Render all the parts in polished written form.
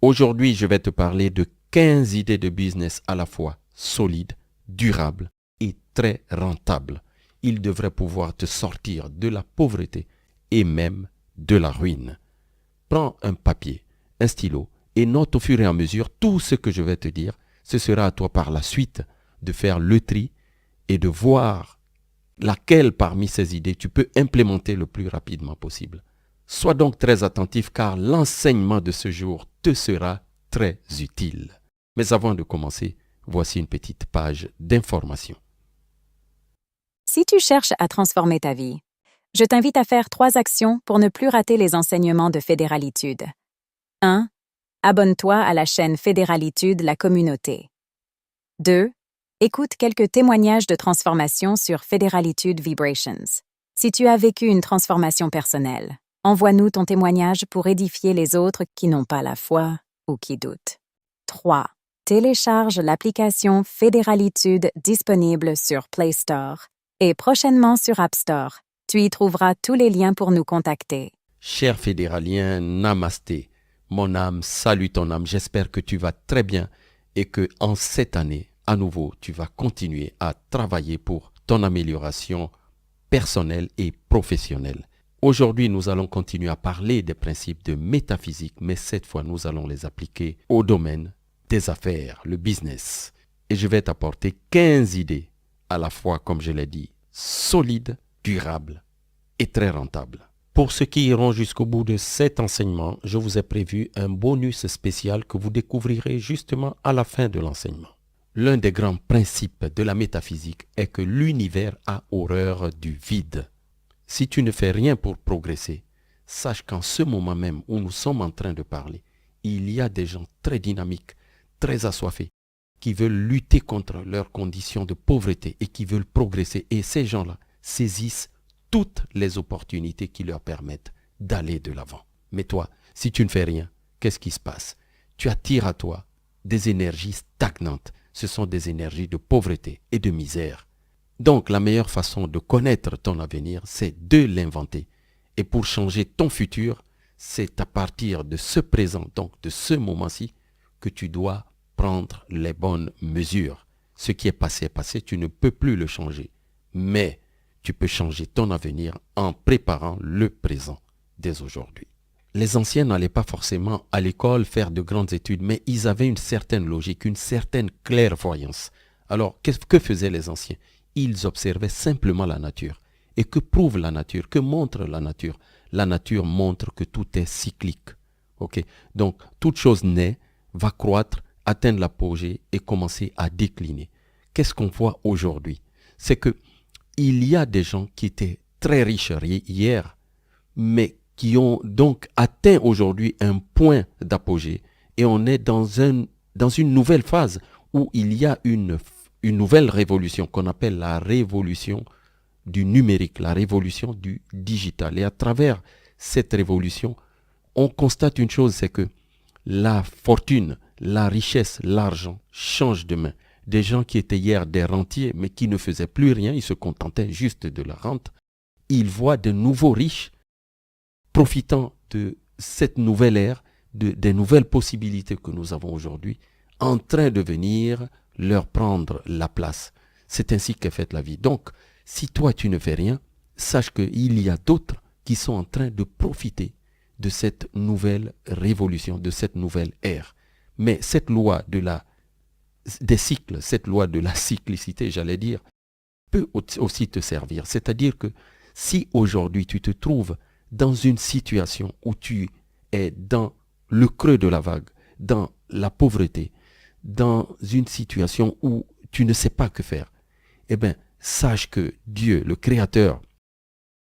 Aujourd'hui, je vais te parler de 15 idées de business à la fois solides, durables et très rentables. Ils devraient pouvoir te sortir de la pauvreté et même de la ruine. Prends un papier, un stylo et note au fur et à mesure tout ce que je vais te dire. Ce sera à toi par la suite de faire le tri et de voir laquelle parmi ces idées tu peux implémenter le plus rapidement possible. Sois donc très attentif car l'enseignement de ce jour te sera très utile. Mais avant de commencer, voici une petite page d'information. Si tu cherches à transformer ta vie, je t'invite à faire 3 actions pour ne plus rater les enseignements de Fédéralitude. 1. Abonne-toi à la chaîne Fédéralitude, la communauté. 2. Écoute quelques témoignages de transformation sur Fédéralitude Vibrations. Si tu as vécu une transformation personnelle, envoie-nous ton témoignage pour édifier les autres qui n'ont pas la foi ou qui doutent. 3. Télécharge l'application Fédéralitude disponible sur Play Store et prochainement sur App Store. Tu y trouveras tous les liens pour nous contacter. Cher fédéralien, namasté. Mon âme salue ton âme. J'espère que tu vas très bien et que en cette année, à nouveau, tu vas continuer à travailler pour ton amélioration personnelle et professionnelle. Aujourd'hui, nous allons continuer à parler des principes de métaphysique, mais cette fois, nous allons les appliquer au domaine des affaires, le business. Et je vais t'apporter 15 idées, à la fois, comme je l'ai dit, solides, durables et très rentables. Pour ceux qui iront jusqu'au bout de cet enseignement, je vous ai prévu un bonus spécial que vous découvrirez justement à la fin de l'enseignement. L'un des grands principes de la métaphysique est que l'univers a horreur du vide. Si tu ne fais rien pour progresser, sache qu'en ce moment même où nous sommes en train de parler, il y a des gens très dynamiques, très assoiffés, qui veulent lutter contre leurs conditions de pauvreté et qui veulent progresser. Et ces gens-là saisissent toutes les opportunités qui leur permettent d'aller de l'avant. Mais toi, si tu ne fais rien, qu'est-ce qui se passe? Tu attires à toi des énergies stagnantes. Ce sont des énergies de pauvreté et de misère. Donc, la meilleure façon de connaître ton avenir, c'est de l'inventer. Et pour changer ton futur, c'est à partir de ce présent, donc de ce moment-ci, que tu dois prendre les bonnes mesures. Ce qui est passé, tu ne peux plus le changer. Mais tu peux changer ton avenir en préparant le présent dès aujourd'hui. Les anciens n'allaient pas forcément à l'école faire de grandes études, mais ils avaient une certaine logique, une certaine clairvoyance. Alors, que faisaient les anciens? Ils observaient simplement la nature. Et que prouve la nature? Que montre la nature? La nature montre que tout est cyclique. Okay? Donc, toute chose naît, va croître, atteindre l'apogée et commencer à décliner. Qu'est-ce qu'on voit aujourd'hui? C'est que il y a des gens qui étaient très riches hier, mais qui ont donc atteint aujourd'hui un point d'apogée. Et on est dans une nouvelle phase où il y a une nouvelle révolution qu'on appelle la révolution du numérique, la révolution du digital. Et à travers cette révolution, on constate une chose, c'est que la fortune, la richesse, l'argent changent de main. Des gens qui étaient hier des rentiers, mais qui ne faisaient plus rien, ils se contentaient juste de la rente, ils voient de nouveaux riches profitant de cette nouvelle ère, des nouvelles possibilités que nous avons aujourd'hui, en train de venir leur prendre la place. C'est ainsi qu'est faite la vie. Donc, si toi tu ne fais rien, sache qu'il y a d'autres qui sont en train de profiter de cette nouvelle révolution, de cette nouvelle ère. Mais cette loi des cycles, cette loi de la cyclicité, j'allais dire, peut aussi te servir. C'est-à-dire que si aujourd'hui tu te trouves dans une situation où tu es dans le creux de la vague, dans la pauvreté, dans une situation où tu ne sais pas que faire, eh bien, sache que Dieu, le Créateur,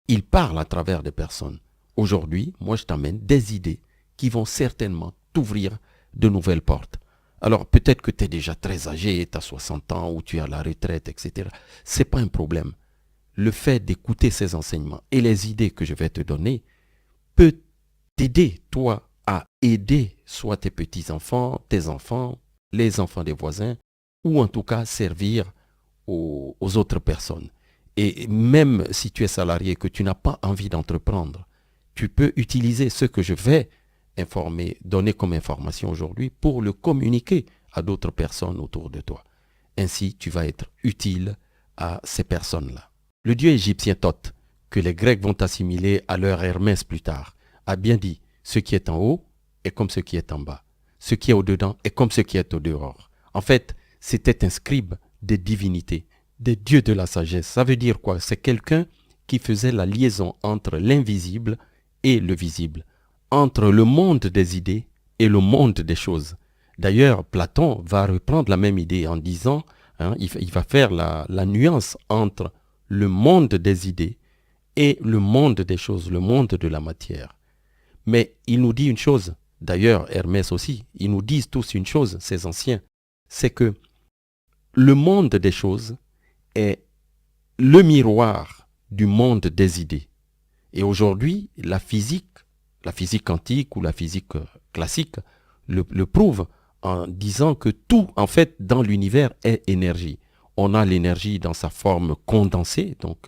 il parle à travers des personnes. Aujourd'hui, moi, je t'amène des idées qui vont certainement t'ouvrir de nouvelles portes. Alors, peut-être que tu es déjà très âgé, tu as 60 ans ou tu es à la retraite, etc. Ce n'est pas un problème. Le fait d'écouter ces enseignements et les idées que je vais te donner peut t'aider, toi, à aider soit tes petits-enfants, tes enfants, les enfants des voisins, ou en tout cas servir aux autres personnes. Et même si tu es salarié et que tu n'as pas envie d'entreprendre, tu peux utiliser ce que je vais donner comme information aujourd'hui pour le communiquer à d'autres personnes autour de toi. Ainsi, tu vas être utile à ces personnes-là. Le dieu égyptien Thoth, que les Grecs vont assimiler à leur Hermès plus tard, a bien dit « ce qui est en haut est comme ce qui est en bas. Ce qui est au-dedans est comme ce qui est au dehors. » En fait, c'était un scribe des divinités, des dieux de la sagesse. Ça veut dire quoi? C'est quelqu'un qui faisait la liaison entre l'invisible et le visible, entre le monde des idées et le monde des choses. D'ailleurs, Platon va reprendre la même idée en disant, il va faire la nuance entre le monde des idées et le monde des choses, le monde de la matière. Mais il nous dit une chose, d'ailleurs Hermès aussi, ils nous disent tous une chose, ces anciens, c'est que le monde des choses est le miroir du monde des idées. Et aujourd'hui, la physique quantique ou la physique classique le prouve en disant que tout, en fait, dans l'univers est énergie. On a l'énergie dans sa forme condensée, donc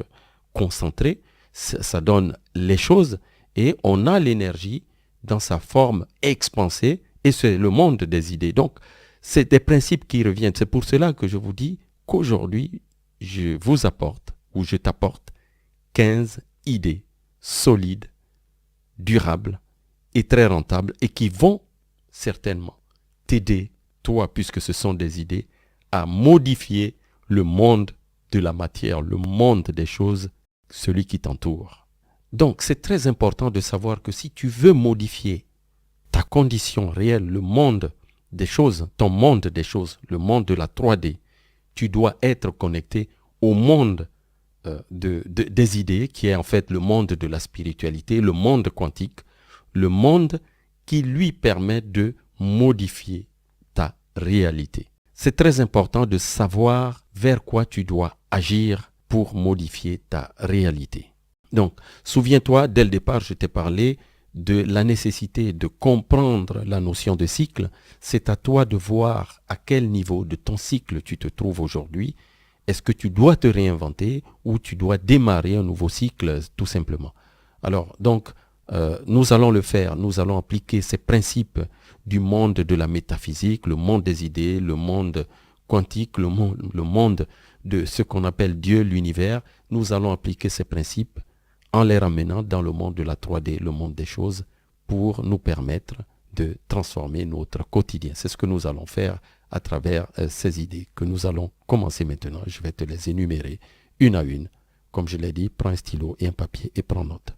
concentrée, ça donne les choses, et on a l'énergie dans sa forme expansée, et c'est le monde des idées. Donc, c'est des principes qui reviennent. C'est pour cela que je vous dis qu'aujourd'hui, je vous apporte, ou je t'apporte, 15 idées solides, durables et très rentables, et qui vont certainement t'aider, toi, puisque ce sont des idées, à modifier le monde de la matière, le monde des choses, celui qui t'entoure. Donc, c'est très important de savoir que si tu veux modifier ta condition réelle, le monde des choses, ton monde des choses, le monde de la 3D, tu dois être connecté au monde des idées, qui est en fait le monde de la spiritualité, le monde quantique, le monde qui lui permet de modifier ta réalité. C'est très important de savoir vers quoi tu dois agir pour modifier ta réalité. Donc, souviens-toi, dès le départ, je t'ai parlé de la nécessité de comprendre la notion de cycle. C'est à toi de voir à quel niveau de ton cycle tu te trouves aujourd'hui. Est-ce que tu dois te réinventer ou tu dois démarrer un nouveau cycle tout simplement? Alors, donc, nous allons le faire. Nous allons appliquer ces principes du monde de la métaphysique, le monde des idées, le monde quantique, le monde de ce qu'on appelle Dieu, l'univers. Nous allons appliquer ces principes en les ramenant dans le monde de la 3D, le monde des choses, pour nous permettre de transformer notre quotidien. C'est ce que nous allons faire à travers ces idées que nous allons commencer maintenant. Je vais te les énumérer une à une. Comme je l'ai dit, prends un stylo et un papier et prends note.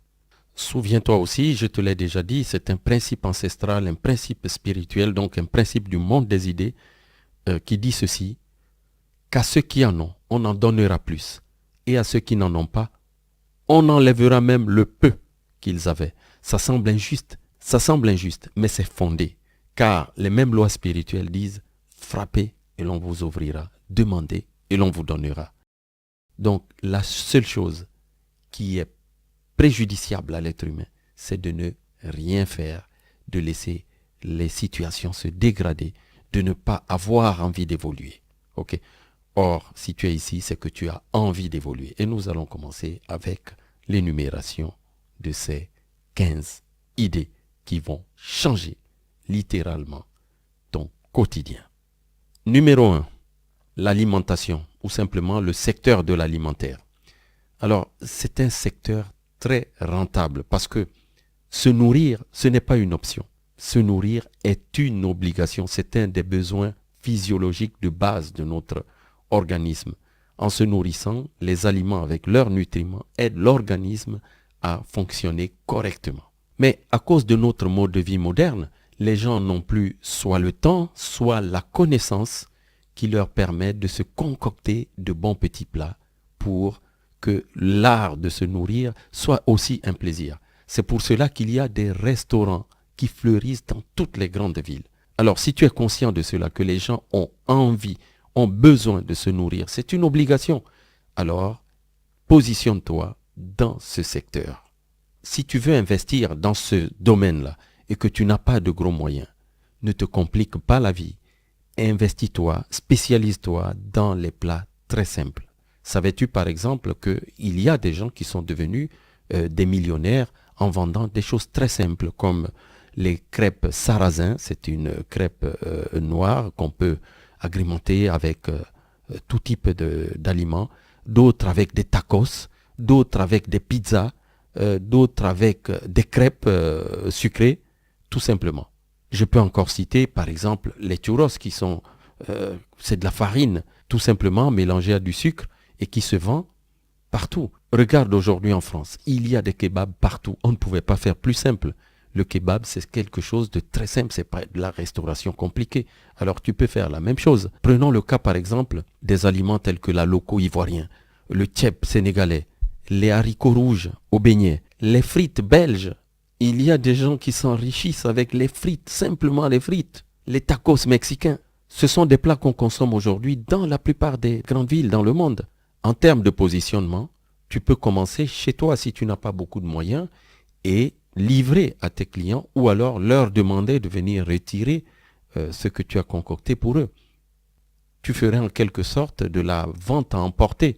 Souviens-toi aussi, je te l'ai déjà dit, c'est un principe ancestral, un principe spirituel, donc un principe du monde des idées qui dit ceci, qu'à ceux qui en ont, on en donnera plus, et à ceux qui n'en ont pas, on enlèvera même le peu qu'ils avaient. Ça semble injuste, mais c'est fondé, car les mêmes lois spirituelles disent, frappez et l'on vous ouvrira, demandez et l'on vous donnera. Donc la seule chose qui est préjudiciable à l'être humain, c'est de ne rien faire, de laisser les situations se dégrader, de ne pas avoir envie d'évoluer. Ok? Or, si tu es ici, c'est que tu as envie d'évoluer. Et nous allons commencer avec l'énumération de ces 15 idées qui vont changer littéralement ton quotidien. Numéro 1, l'alimentation, ou simplement le secteur de l'alimentaire. Alors, c'est un secteur très rentable parce que se nourrir, ce n'est pas une option. Se nourrir est une obligation. C'est un des besoins physiologiques de base de notre organisme. En se nourrissant, les aliments avec leurs nutriments aident l'organisme à fonctionner correctement. Mais à cause de notre mode de vie moderne, les gens n'ont plus soit le temps, soit la connaissance qui leur permet de se concocter de bons petits plats pour que l'art de se nourrir soit aussi un plaisir. C'est pour cela qu'il y a des restaurants qui fleurissent dans toutes les grandes villes. Alors si tu es conscient de cela, que les gens ont envie, ont besoin de se nourrir, c'est une obligation. Alors, positionne-toi dans ce secteur. Si tu veux investir dans ce domaine-là et que tu n'as pas de gros moyens, ne te complique pas la vie. Investis-toi, spécialise-toi dans les plats très simples. Savais-tu par exemple qu'il y a des gens qui sont devenus des millionnaires en vendant des choses très simples comme les crêpes sarrasin, c'est une crêpe noire qu'on peut agrémenter avec tout type d'aliments, d'autres avec des tacos, d'autres avec des pizzas, d'autres avec des crêpes sucrées, tout simplement. Je peux encore citer par exemple les churros qui sont, c'est de la farine tout simplement mélangée à du sucre et qui se vend partout. Regarde aujourd'hui en France, il y a des kebabs partout. On ne pouvait pas faire plus simple. Le kebab, c'est quelque chose de très simple, c'est pas de la restauration compliquée. Alors tu peux faire la même chose. Prenons le cas par exemple des aliments tels que la loco ivoirien, le tchèp sénégalais, les haricots rouges au beignet, les frites belges. Il y a des gens qui s'enrichissent avec les frites, simplement les frites, les tacos mexicains. Ce sont des plats qu'on consomme aujourd'hui dans la plupart des grandes villes dans le monde. En termes de positionnement, tu peux commencer chez toi si tu n'as pas beaucoup de moyens et livrer à tes clients ou alors leur demander de venir retirer ce que tu as concocté pour eux. Tu ferais en quelque sorte de la vente à emporter.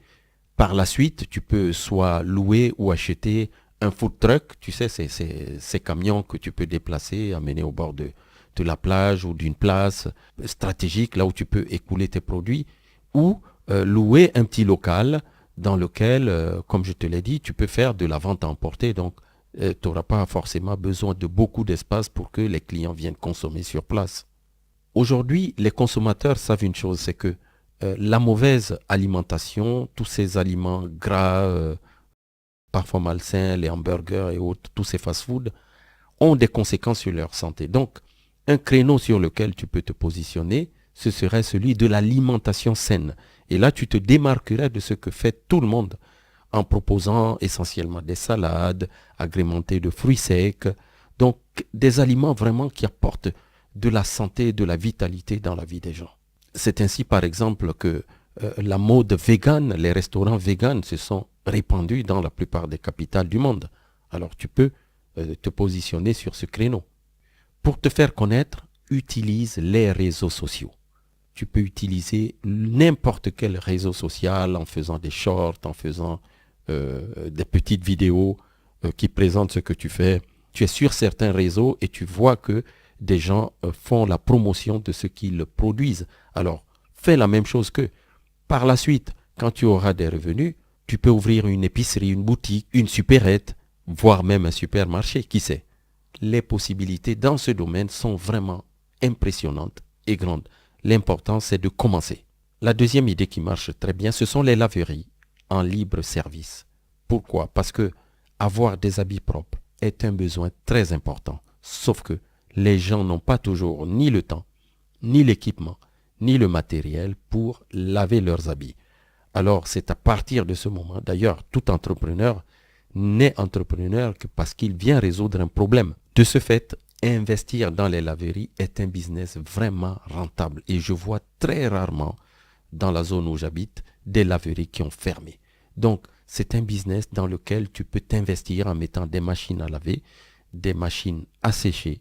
Par la suite, tu peux soit louer ou acheter un food truck, tu sais, ces camions que tu peux déplacer, amener au bord de la plage ou d'une place stratégique, là où tu peux écouler tes produits, ou louer un petit local dans lequel, comme je te l'ai dit, tu peux faire de la vente à emporter. Donc, tu n'auras pas forcément besoin de beaucoup d'espace pour que les clients viennent consommer sur place. Aujourd'hui, les consommateurs savent une chose, c'est que la mauvaise alimentation, tous ces aliments gras, parfois malsains, les hamburgers et autres, tous ces fast-foods, ont des conséquences sur leur santé. Donc, un créneau sur lequel tu peux te positionner, ce serait celui de l'alimentation saine. Et là, tu te démarquerais de ce que fait tout le monde en proposant essentiellement des salades agrémentées de fruits secs. Donc, des aliments vraiment qui apportent de la santé et de la vitalité dans la vie des gens. C'est ainsi, par exemple, que la mode végane, les restaurants véganes se sont répandus dans la plupart des capitales du monde. Alors, tu peux te positionner sur ce créneau. Pour te faire connaître, utilise les réseaux sociaux. Tu peux utiliser n'importe quel réseau social en faisant des shorts, en faisant des petites vidéos qui présentent ce que tu fais. Tu es sur certains réseaux et tu vois que des gens font la promotion de ce qu'ils produisent. Alors, fais la même chose qu'eux. Par la suite, quand tu auras des revenus, tu peux ouvrir une épicerie, une boutique, une supérette, voire même un supermarché, qui sait. Les possibilités dans ce domaine sont vraiment impressionnantes et grandes. L'important, c'est de commencer. La deuxième idée qui marche très bien, ce sont les laveries en libre service. Pourquoi? Parce que avoir des habits propres est un besoin très important. Sauf que les gens n'ont pas toujours ni le temps, ni l'équipement, ni le matériel pour laver leurs habits. Alors c'est à partir de ce moment, d'ailleurs tout entrepreneur n'est entrepreneur que parce qu'il vient résoudre un problème. De ce fait, investir dans les laveries est un business vraiment rentable et je vois très rarement dans la zone où j'habite des laveries qui ont fermé. Donc c'est un business dans lequel tu peux t'investir en mettant des machines à laver, des machines à sécher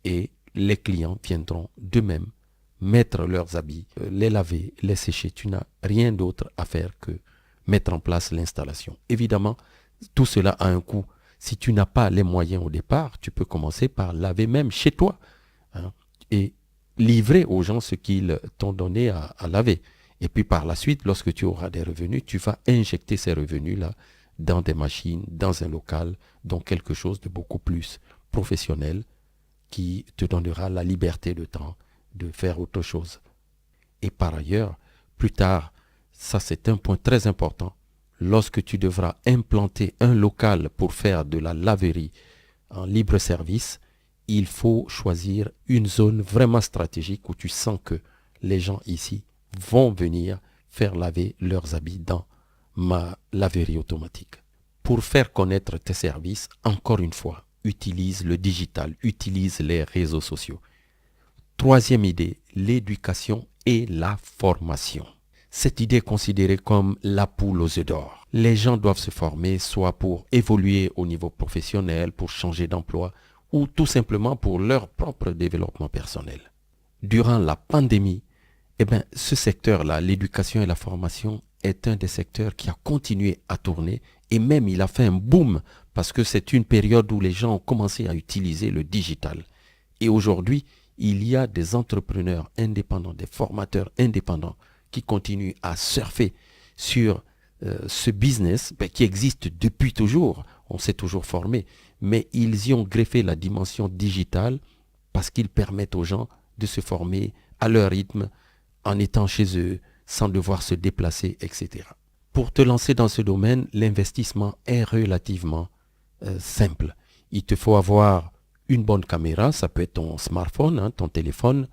et les clients viendront d'eux-mêmes mettre leurs habits, les laver, les sécher. Tu n'as rien d'autre à faire que mettre en place l'installation. Évidemment, tout cela a un coût. Si tu n'as pas les moyens au départ, tu peux commencer par laver même chez toi et livrer aux gens ce qu'ils t'ont donné à laver. Et puis par la suite, lorsque tu auras des revenus, tu vas injecter ces revenus-là dans des machines, dans un local, dans quelque chose de beaucoup plus professionnel qui te donnera la liberté de temps de faire autre chose. Et par ailleurs, plus tard, ça c'est un point très important, lorsque tu devras implanter un local pour faire de la laverie en libre service, il faut choisir une zone vraiment stratégique où tu sens que les gens ici vont venir faire laver leurs habits dans ma laverie automatique. Pour faire connaître tes services, encore une fois, utilise le digital, utilise les réseaux sociaux. Troisième idée, l'éducation et la formation. Cette idée est considérée comme la poule aux œufs d'or. Les gens doivent se former soit pour évoluer au niveau professionnel, pour changer d'emploi ou tout simplement pour leur propre développement personnel. Durant la pandémie, ce secteur-là, l'éducation et la formation, est un des secteurs qui a continué à tourner et même il a fait un boom parce que c'est une période où les gens ont commencé à utiliser le digital. Et aujourd'hui, il y a des entrepreneurs indépendants, des formateurs indépendants qui continuent à surfer sur ce business qui existe depuis toujours. On s'est toujours formé, mais ils y ont greffé la dimension digitale parce qu'ils permettent aux gens de se former à leur rythme, en étant chez eux, sans devoir se déplacer, etc. Pour te lancer dans ce domaine, l'investissement est relativement simple. Il te faut avoir une bonne caméra, ça peut être ton smartphone, ton téléphone,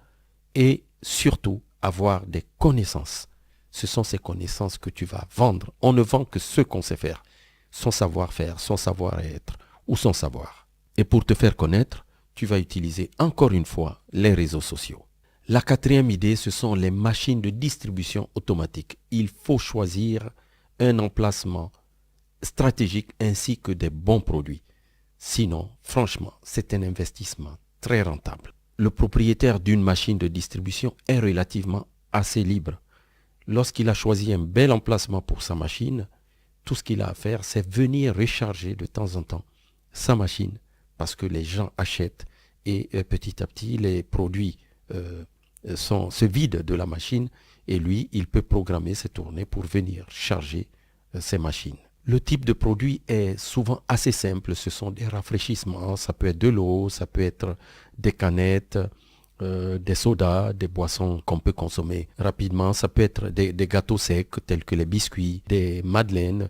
et surtout avoir des connaissances. Ce sont ces connaissances que tu vas vendre. On ne vend que ce qu'on sait faire, son savoir-faire, son savoir-être ou son savoir. Et pour te faire connaître, tu vas utiliser encore une fois les réseaux sociaux. La quatrième idée, ce sont les machines de distribution automatique. Il faut choisir un emplacement stratégique ainsi que des bons produits. Sinon, franchement, c'est un investissement très rentable. Le propriétaire d'une machine de distribution est relativement assez libre. Lorsqu'il a choisi un bel emplacement pour sa machine, tout ce qu'il a à faire, c'est venir recharger de temps en temps sa machine parce que les gens achètent et petit à petit, les produits se vident de la machine et lui, il peut programmer ses tournées pour venir charger ses machines. Le type de produit est souvent assez simple. Ce sont des rafraîchissements, ça peut être de l'eau, ça peut être des canettes, des sodas, des boissons qu'on peut consommer rapidement. Ça peut être des gâteaux secs tels que les biscuits, des madeleines,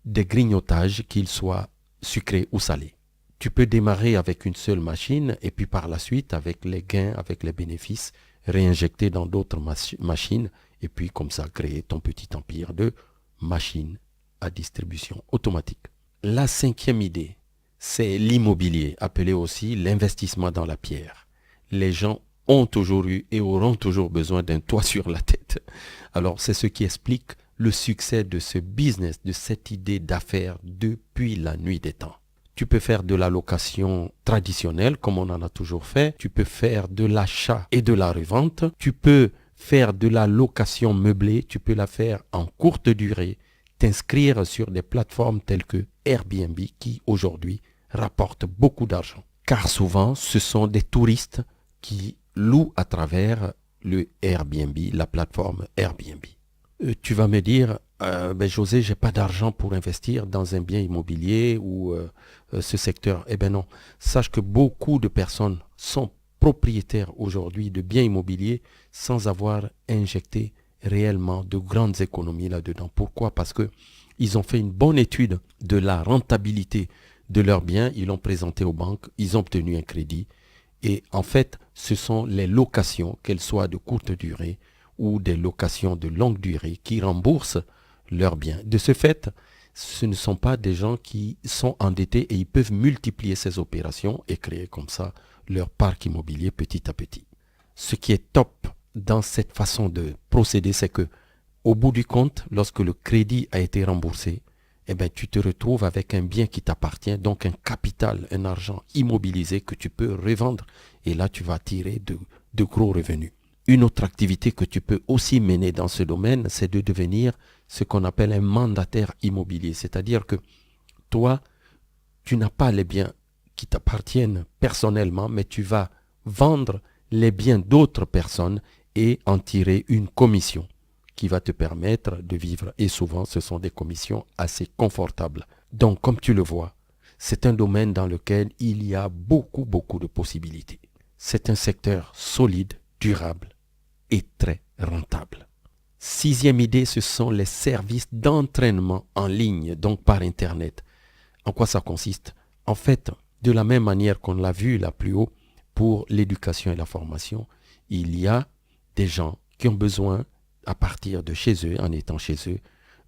des grignotages, qu'ils soient sucrés ou salés. Tu peux démarrer avec une seule machine et puis par la suite, avec les gains, avec les bénéfices, réinjecter dans d'autres machines et puis comme ça créer ton petit empire de machines à distribution automatique. La cinquième idée, c'est l'immobilier, appelé aussi l'investissement dans la pierre. Les gens ont toujours eu et auront toujours besoin d'un toit sur la tête. Alors c'est ce qui explique le succès de ce business, de cette idée d'affaires depuis la nuit des temps. Tu peux faire de la location traditionnelle comme on en a toujours fait. Tu peux faire de l'achat et de la revente. Tu peux faire de la location meublée. Tu peux la faire en courte durée. T'inscrire sur des plateformes telles que Airbnb qui aujourd'hui rapportent beaucoup d'argent. Car souvent, ce sont des touristes qui louent à travers le Airbnb, la plateforme Airbnb. Tu vas me dire, José, j'ai pas d'argent pour investir dans un bien immobilier ou ce secteur. Eh bien non, sache que beaucoup de personnes sont propriétaires aujourd'hui de biens immobiliers sans avoir injecté réellement de grandes économies là-dedans. Pourquoi? Parce que ils ont fait une bonne étude de la rentabilité de leurs biens, ils l'ont présenté aux banques, ils ont obtenu un crédit et en fait, ce sont les locations, qu'elles soient de courte durée ou des locations de longue durée qui remboursent leurs biens. De ce fait, ce ne sont pas des gens qui sont endettés et ils peuvent multiplier ces opérations et créer comme ça leur parc immobilier petit à petit. Ce qui est top dans cette façon de procéder, c'est que au bout du compte, lorsque le crédit a été remboursé, tu te retrouves avec un bien qui t'appartient, donc un capital, un argent immobilisé que tu peux revendre et là tu vas tirer de gros revenus. Une autre activité que tu peux aussi mener dans ce domaine, c'est de devenir ce qu'on appelle un mandataire immobilier, c'est-à-dire que toi, tu n'as pas les biens qui t'appartiennent personnellement, mais tu vas vendre les biens d'autres personnes et en tirer une commission qui va te permettre de vivre. Et souvent, ce sont des commissions assez confortables. Donc, comme tu le vois, c'est un domaine dans lequel il y a beaucoup de possibilités. C'est un secteur solide, durable et très rentable. Sixième idée, ce sont les services d'entraînement en ligne, donc par Internet. En quoi ça consiste? En fait, de la même manière qu'on l'a vu là plus haut, pour l'éducation et la formation, il y a des gens qui ont besoin, à partir de chez eux, en étant chez eux,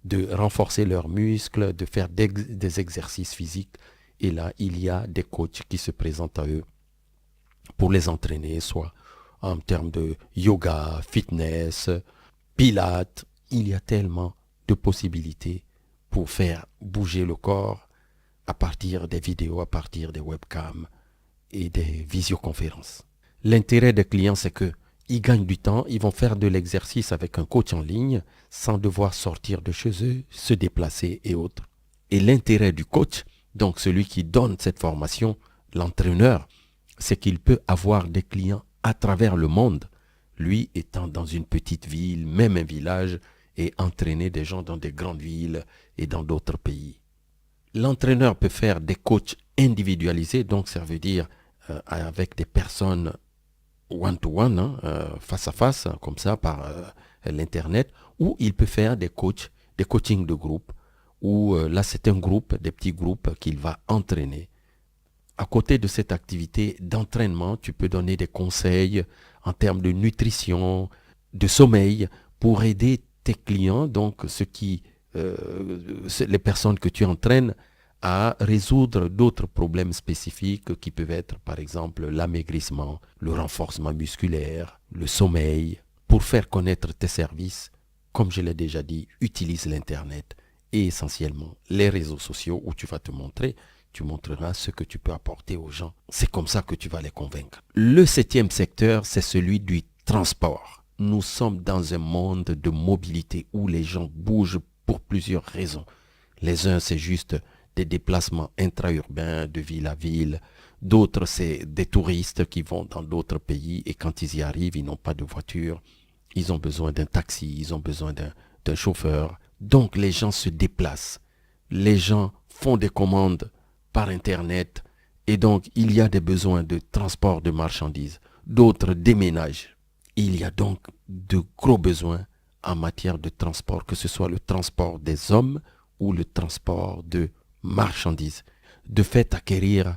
de renforcer leurs muscles, de faire des exercices physiques. Et là, il y a des coachs qui se présentent à eux pour les entraîner, soit en termes de yoga, fitness, pilates. Il y a tellement de possibilités pour faire bouger le corps à partir des vidéos, à partir des webcams et des visioconférences. L'intérêt des clients, c'est que Ils gagnent du temps, ils vont faire de l'exercice avec un coach en ligne sans devoir sortir de chez eux, se déplacer et autres. Et l'intérêt du coach, donc celui qui donne cette formation, l'entraîneur, c'est qu'il peut avoir des clients à travers le monde, lui étant dans une petite ville, même un village, et entraîner des gens dans des grandes villes et dans d'autres pays. L'entraîneur peut faire des coachs individualisés, donc ça veut dire avec des personnes one-to-one, face à face, comme ça, par l'internet, ou il peut faire des coachs, des coachings de groupe, où là c'est un groupe, des petits groupes qu'il va entraîner. À côté de cette activité d'entraînement, tu peux donner des conseils en termes de nutrition, de sommeil, pour aider tes clients, donc les personnes que tu entraînes, à résoudre d'autres problèmes spécifiques qui peuvent être, par exemple, l'amaigrissement, le renforcement musculaire, le sommeil. Pour faire connaître tes services, comme je l'ai déjà dit, utilise l'Internet et essentiellement les réseaux sociaux où tu vas te montrer. Tu montreras ce que tu peux apporter aux gens. C'est comme ça que tu vas les convaincre. Le 7e secteur, c'est celui du transport. Nous sommes dans un monde de mobilité où les gens bougent pour plusieurs raisons. Les uns, c'est juste des déplacements intra-urbains de ville à ville. D'autres, c'est des touristes qui vont dans d'autres pays et quand ils y arrivent, ils n'ont pas de voiture. Ils ont besoin d'un taxi, ils ont besoin d'un chauffeur. Donc, les gens se déplacent. Les gens font des commandes par Internet et donc il y a des besoins de transport de marchandises. D'autres déménagent. Il y a donc de gros besoins en matière de transport, que ce soit le transport des hommes ou le transport de marchandises. De fait, acquérir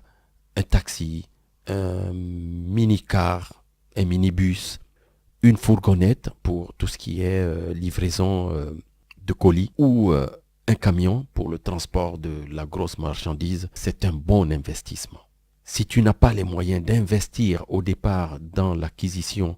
un taxi, un mini-car, un minibus, une fourgonnette pour tout ce qui est livraison de colis ou un camion pour le transport de la grosse marchandise, c'est un bon investissement. Si tu n'as pas les moyens d'investir au départ dans l'acquisition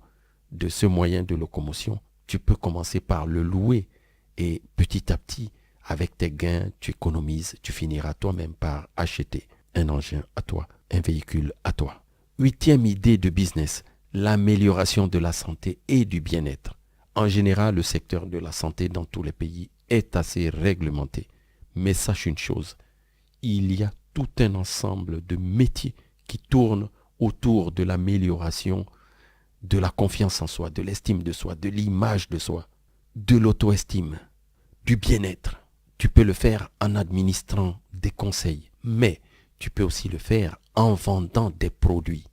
de ce moyen de locomotion, tu peux commencer par le louer et petit à petit, avec tes gains, tu économises, tu finiras toi-même par acheter un engin à toi, un véhicule à toi. 8e idée de business, l'amélioration de la santé et du bien-être. En général, le secteur de la santé dans tous les pays est assez réglementé. Mais sache une chose, il y a tout un ensemble de métiers qui tournent autour de l'amélioration de la confiance en soi, de l'estime de soi, de l'image de soi, de l'auto-estime, du bien-être. Tu peux le faire en administrant des conseils, mais tu peux aussi le faire en vendant des produits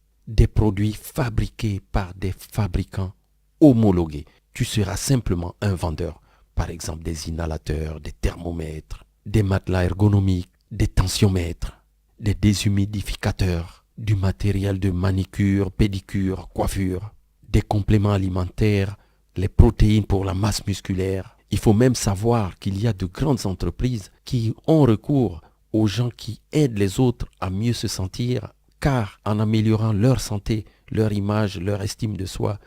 fabriqués par des fabricants homologués. Tu seras simplement un vendeur, par exemple des inhalateurs, des thermomètres, des matelas ergonomiques, des tensiomètres, des déshumidificateurs, du matériel de manicure, pédicure, coiffure, des compléments alimentaires, les protéines pour la masse musculaire. Il faut même savoir qu'il y a de grandes entreprises qui ont recours aux gens qui aident les autres à mieux se sentir, car en améliorant leur santé, leur image, leur estime de soi,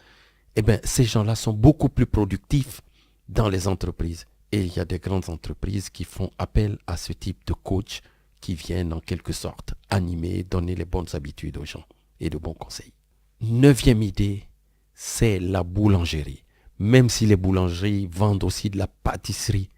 ces gens-là sont beaucoup plus productifs dans les entreprises. Et il y a des grandes entreprises qui font appel à ce type de coach qui viennent en quelque sorte animer, donner les bonnes habitudes aux gens et de bons conseils. 9e idée, c'est la boulangerie. Même si les boulangeries vendent aussi de la pâtisserie,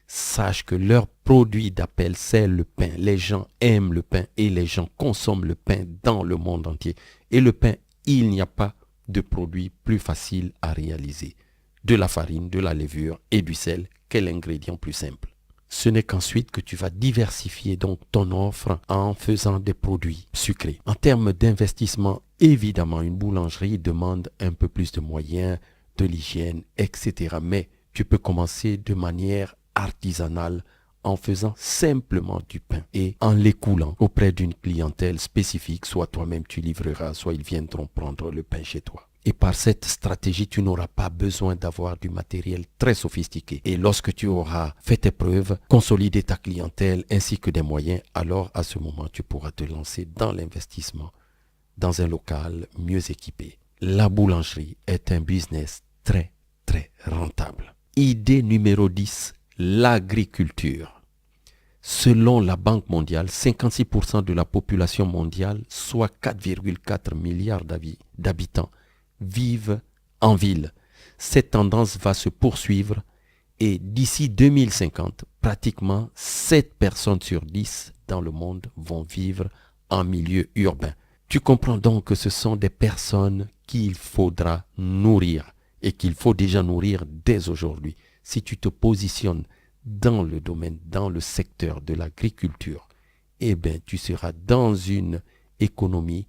sache que leur produit d'appel, c'est le pain. Les gens aiment le pain et les gens consomment le pain dans le monde entier. Et le pain, il n'y a pas de produit plus facile à réaliser. De la farine, de la levure et du sel, quel ingrédient plus simple. Ce n'est qu'ensuite que tu vas diversifier donc ton offre en faisant des produits sucrés. En termes d'investissement, évidemment, une boulangerie demande un peu plus de moyens, de l'hygiène, etc. Mais tu peux commencer de manière artisanale en faisant simplement du pain et en l'écoulant auprès d'une clientèle spécifique. Soit toi-même tu livreras, soit ils viendront prendre le pain chez toi. Et par cette stratégie, tu n'auras pas besoin d'avoir du matériel très sophistiqué. Et lorsque tu auras fait tes preuves, consolidé ta clientèle ainsi que des moyens, alors à ce moment, tu pourras te lancer dans l'investissement dans un local mieux équipé. La boulangerie est un business très, très rentable. Idée numéro 10, l'agriculture. Selon la Banque mondiale, 56% de la population mondiale, soit 4,4 milliards d'habitants, vivent en ville. Cette tendance va se poursuivre et d'ici 2050, pratiquement 7 personnes sur 10 dans le monde vont vivre en milieu urbain. Tu comprends donc que ce sont des personnes qu'il faudra nourrir et qu'il faut déjà nourrir dès aujourd'hui. Si tu te positionnes dans le domaine, dans le secteur de l'agriculture, eh bien, tu seras dans une économie,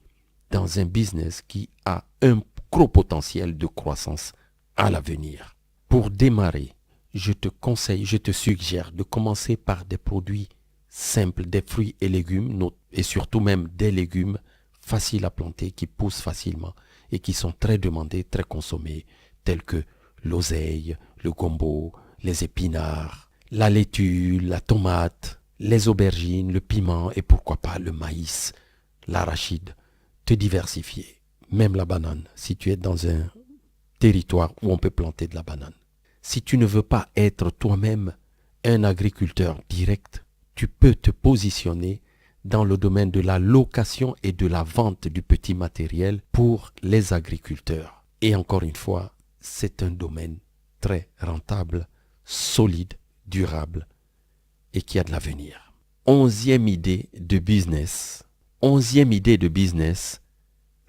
dans un business qui a un gros potentiel de croissance à l'avenir. Pour démarrer, je te conseille, je te suggère de commencer par des produits simples, des fruits et légumes, et surtout même des légumes faciles à planter, qui poussent facilement et qui sont très demandés, très consommés, tels que l'oseille, le gombo, les épinards, la laitue, la tomate, les aubergines, le piment et pourquoi pas le maïs, l'arachide. Te diversifier, même la banane, si tu es dans un territoire où on peut planter de la banane. Si tu ne veux pas être toi-même un agriculteur direct, tu peux te positionner dans le domaine de la location et de la vente du petit matériel pour les agriculteurs. Et encore une fois, c'est un domaine très rentable, solide, durable et qui a de l'avenir. 11e idée de business. 11e idée de business,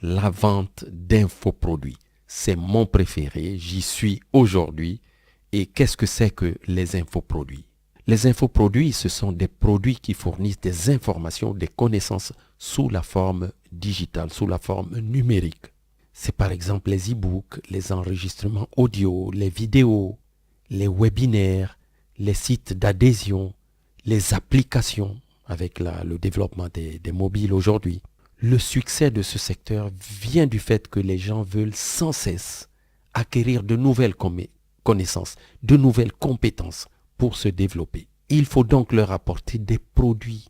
la vente d'infoproduits. C'est mon préféré, j'y suis aujourd'hui. Et qu'est-ce que c'est que les infoproduits? Les infoproduits, ce sont des produits qui fournissent des informations, des connaissances sous la forme digitale, sous la forme numérique. C'est par exemple les e-books, les enregistrements audio, les vidéos, les webinaires, les sites d'adhésion, les applications avec le développement des mobiles aujourd'hui. Le succès de ce secteur vient du fait que les gens veulent sans cesse acquérir de nouvelles connaissances, de nouvelles compétences pour se développer. Il faut donc leur apporter des produits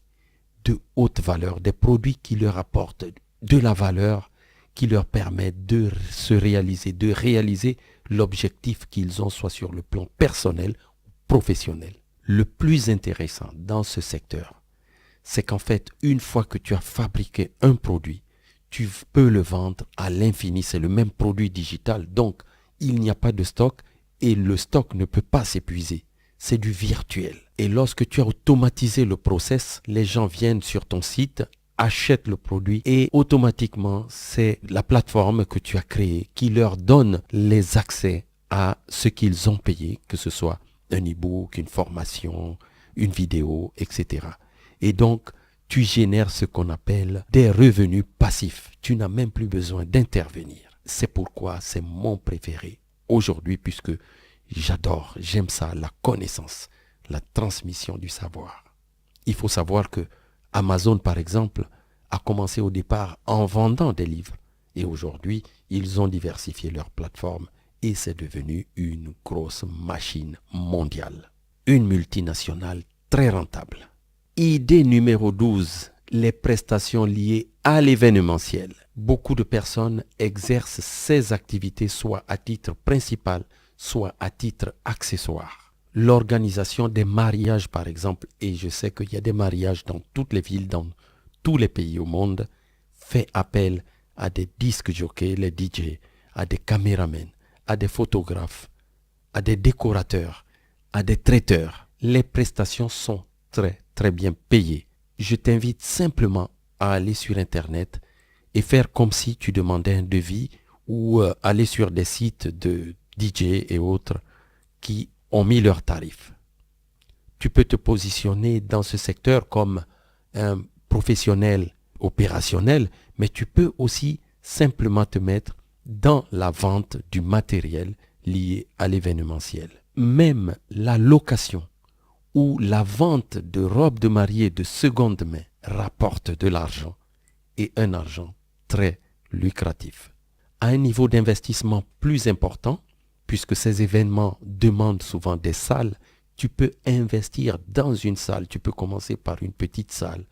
de haute valeur, des produits qui leur apportent de la valeur, qui leur permettent de se réaliser, de réaliser l'objectif qu'ils ont, soit sur le plan personnel ou professionnel. Le plus intéressant dans ce secteur, c'est qu'en fait, une fois que tu as fabriqué un produit, tu peux le vendre à l'infini. C'est le même produit digital, donc il n'y a pas de stock et le stock ne peut pas s'épuiser. C'est du virtuel. Et lorsque tu as automatisé le process, les gens viennent sur ton site, achètent le produit et automatiquement, c'est la plateforme que tu as créée qui leur donne les accès à ce qu'ils ont payé, que ce soit un e-book, une formation, une vidéo, etc. Et donc, tu génères ce qu'on appelle des revenus passifs. Tu n'as même plus besoin d'intervenir. C'est pourquoi c'est mon préféré aujourd'hui, puisque j'aime ça, la connaissance, la transmission du savoir. Il faut savoir que Amazon, par exemple, a commencé au départ en vendant des livres. Et aujourd'hui, ils ont diversifié leur plateforme et c'est devenu une grosse machine mondiale. Une multinationale très rentable. Idée numéro 12, les prestations liées à l'événementiel. Beaucoup de personnes exercent ces activités soit à titre principal, soit à titre accessoire. L'organisation des mariages, par exemple, et je sais qu'il y a des mariages dans toutes les villes, dans tous les pays au monde, fait appel à des disques jockeys, les DJ, à des caméramens, à des photographes, à des décorateurs, à des traiteurs. Les prestations sont très bien payées. Je t'invite simplement à aller sur Internet et faire comme si tu demandais un devis ou aller sur des sites de DJ et autres qui ont mis leurs tarifs. Tu peux te positionner dans ce secteur comme un professionnel opérationnel, mais tu peux aussi simplement te mettre dans la vente du matériel lié à l'événementiel. Même la location ou la vente de robes de mariée de seconde main rapporte de l'argent et un argent très lucratif. À un niveau d'investissement plus important, puisque ces événements demandent souvent des salles, tu peux investir dans une salle. Tu peux commencer par une petite salle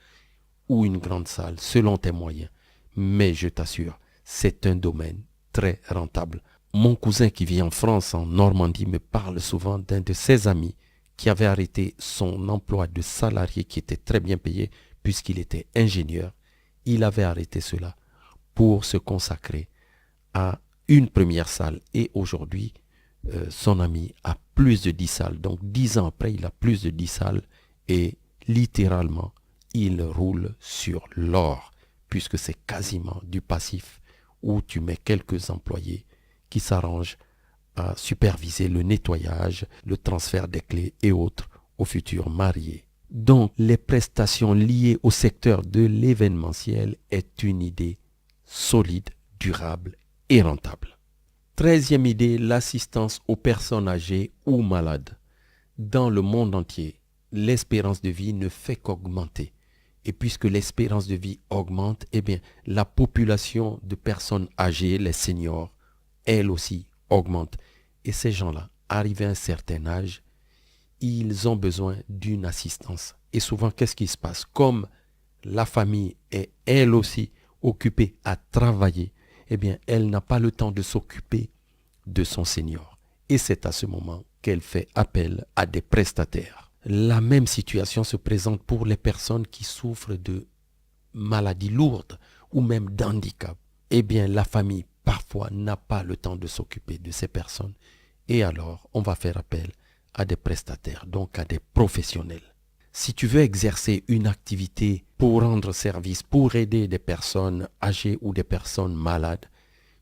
ou une grande salle selon tes moyens. Mais je t'assure, c'est un domaine très rentable. Mon cousin qui vit en France, en Normandie, me parle souvent d'un de ses amis qui avait arrêté son emploi de salarié qui était très bien payé puisqu'il était ingénieur. Il avait arrêté cela pour se consacrer à une première salle et aujourd'hui, son ami a plus de 10 salles. Donc 10 ans après, il a plus de 10 salles et littéralement, il roule sur l'or puisque c'est quasiment du passif où tu mets quelques employés qui s'arrangent à superviser le nettoyage, le transfert des clés et autres aux futurs mariés. Donc, les prestations liées au secteur de l'événementiel est une idée solide, durable et rentable. 13e idée, l'assistance aux personnes âgées ou malades. Dans le monde entier, l'espérance de vie ne fait qu'augmenter. Et puisque l'espérance de vie augmente, eh bien, la population de personnes âgées, les seniors, elle aussi augmente. Et ces gens-là, arrivés à un certain âge, ils ont besoin d'une assistance. Et souvent, qu'est-ce qui se passe? Comme la famille est elle aussi occupée à travailler, eh bien, elle n'a pas le temps de s'occuper de son senior. Et c'est à ce moment qu'elle fait appel à des prestataires. La même situation se présente pour les personnes qui souffrent de maladies lourdes ou même d'handicap. Eh bien, la famille, parfois, n'a pas le temps de s'occuper de ces personnes. Et alors, on va faire appel à des prestataires, donc à des professionnels. Si tu veux exercer une activité pour rendre service, pour aider des personnes âgées ou des personnes malades,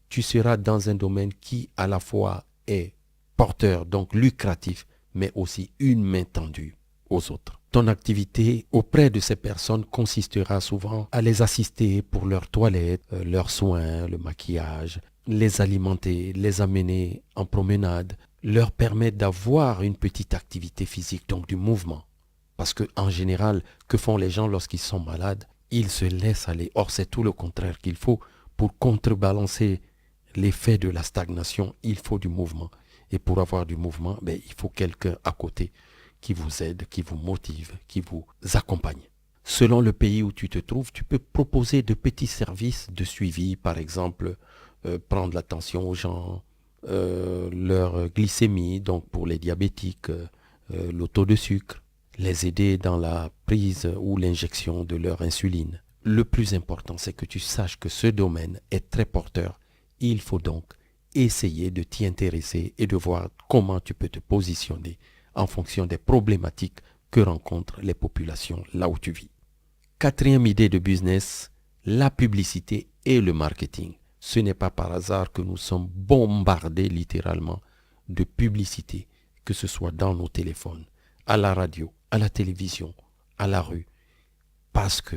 tu seras dans un domaine qui à la fois est porteur, donc lucratif, mais aussi une main tendue aux autres. Ton activité auprès de ces personnes consistera souvent à les assister pour leur toilette, leurs soins, le maquillage, les alimenter, les amener en promenade, leur permettre d'avoir une petite activité physique, donc du mouvement. Parce qu'en général, que font les gens lorsqu'ils sont malades? Ils se laissent aller. Or, c'est tout le contraire qu'il faut. Pour contrebalancer l'effet de la stagnation, il faut du mouvement. Et pour avoir du mouvement, il faut quelqu'un à côté qui vous aide, qui vous motive, qui vous accompagne. Selon le pays où tu te trouves, tu peux proposer de petits services de suivi, par exemple, prendre l'attention aux gens, leur glycémie, donc pour les diabétiques, le taux de sucre, les aider dans la prise ou l'injection de leur insuline. Le plus important, c'est que tu saches que ce domaine est très porteur. Il faut donc essayer de t'y intéresser et de voir comment tu peux te positionner en fonction des problématiques que rencontrent les populations là où tu vis. 4e idée de business, la publicité et le marketing. Ce n'est pas par hasard que nous sommes bombardés littéralement de publicité, que ce soit dans nos téléphones, à la radio, à la télévision, à la rue, parce que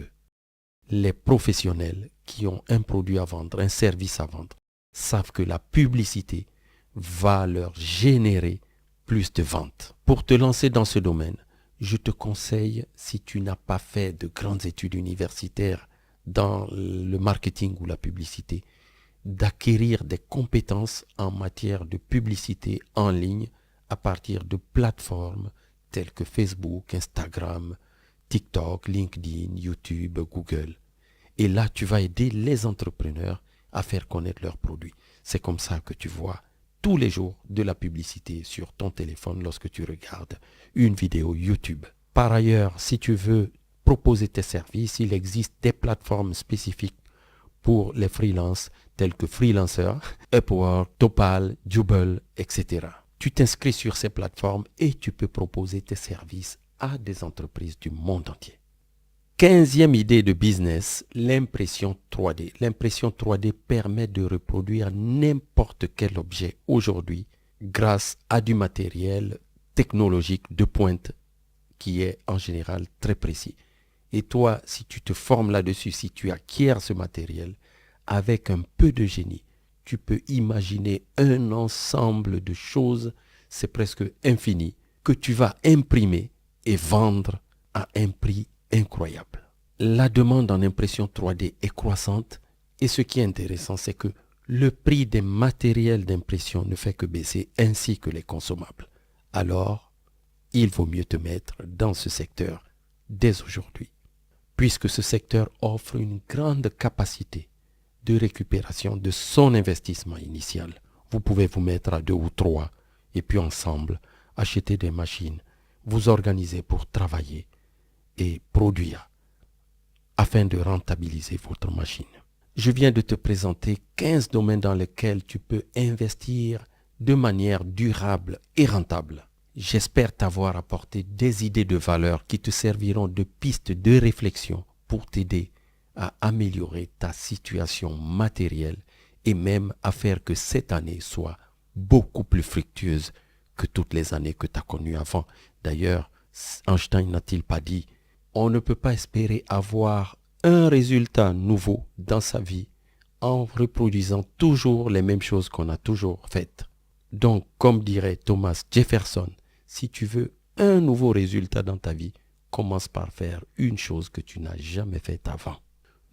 les professionnels qui ont un produit à vendre, un service à vendre, savent que la publicité va leur générer plus de ventes. Pour te lancer dans ce domaine, je te conseille, si tu n'as pas fait de grandes études universitaires dans le marketing ou la publicité, d'acquérir des compétences en matière de publicité en ligne à partir de plateformes telles que Facebook, Instagram, TikTok, LinkedIn, YouTube, Google. Et là, tu vas aider les entrepreneurs à faire connaître leurs produits. C'est comme ça que tu vois tous les jours de la publicité sur ton téléphone lorsque tu regardes une vidéo YouTube. Par ailleurs, si tu veux proposer tes services, il existe des plateformes spécifiques pour les freelances tels que Freelancer, Upwork, Topal, Jubel, etc. Tu t'inscris sur ces plateformes et tu peux proposer tes services à des entreprises du monde entier. 15e idée de business, l'impression 3D. L'impression 3D permet de reproduire n'importe quel objet aujourd'hui grâce à du matériel technologique de pointe qui est en général très précis. Et toi, si tu te formes là-dessus, si tu acquiers ce matériel, avec un peu de génie, tu peux imaginer un ensemble de choses, c'est presque infini, que tu vas imprimer et vendre à un prix incroyable. La demande en impression 3D est croissante et ce qui est intéressant, c'est que le prix des matériels d'impression ne fait que baisser ainsi que les consommables. Alors, il vaut mieux te mettre dans ce secteur dès aujourd'hui, puisque ce secteur offre une grande capacité de récupération de son investissement initial. Vous pouvez vous mettre à 2 ou 3 et puis ensemble acheter des machines, vous organiser pour travailler et produire afin de rentabiliser votre machine. Je viens de te présenter 15 domaines dans lesquels tu peux investir de manière durable et rentable. J'espère t'avoir apporté des idées de valeur qui te serviront de pistes de réflexion pour t'aider à améliorer ta situation matérielle et même à faire que cette année soit beaucoup plus fructueuse que toutes les années que tu as connues avant. D'ailleurs, Einstein n'a-t-il pas dit, on ne peut pas espérer avoir un résultat nouveau dans sa vie en reproduisant toujours les mêmes choses qu'on a toujours faites. Donc, comme dirait Thomas Jefferson, si tu veux un nouveau résultat dans ta vie, commence par faire une chose que tu n'as jamais faite avant.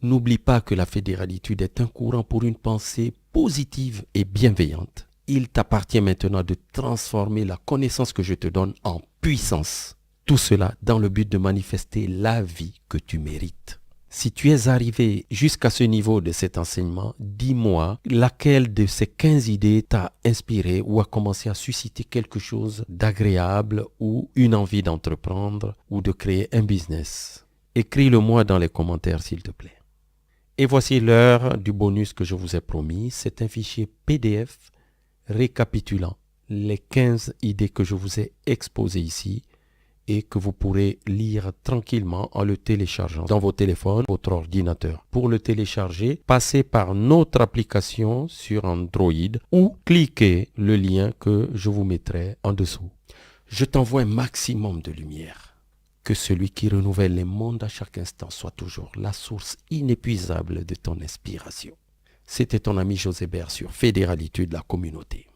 N'oublie pas que la fédéralitude est un courant pour une pensée positive et bienveillante. Il t'appartient maintenant de transformer la connaissance que je te donne en puissance. Tout cela dans le but de manifester la vie que tu mérites. Si tu es arrivé jusqu'à ce niveau de cet enseignement, dis-moi laquelle de ces 15 idées t'a inspiré ou a commencé à susciter quelque chose d'agréable ou une envie d'entreprendre ou de créer un business. Écris-le-moi dans les commentaires s'il te plaît. Et voici l'heure du bonus que je vous ai promis. C'est un fichier PDF récapitulant les 15 idées que je vous ai exposées ici et que vous pourrez lire tranquillement en le téléchargeant dans vos téléphones, votre ordinateur. Pour le télécharger, passez par notre application sur Android ou cliquez le lien que je vous mettrai en dessous. Je t'envoie un maximum de lumière. Que celui qui renouvelle les mondes à chaque instant soit toujours la source inépuisable de ton inspiration. C'était ton ami José Bert sur Fédéralitude, la communauté.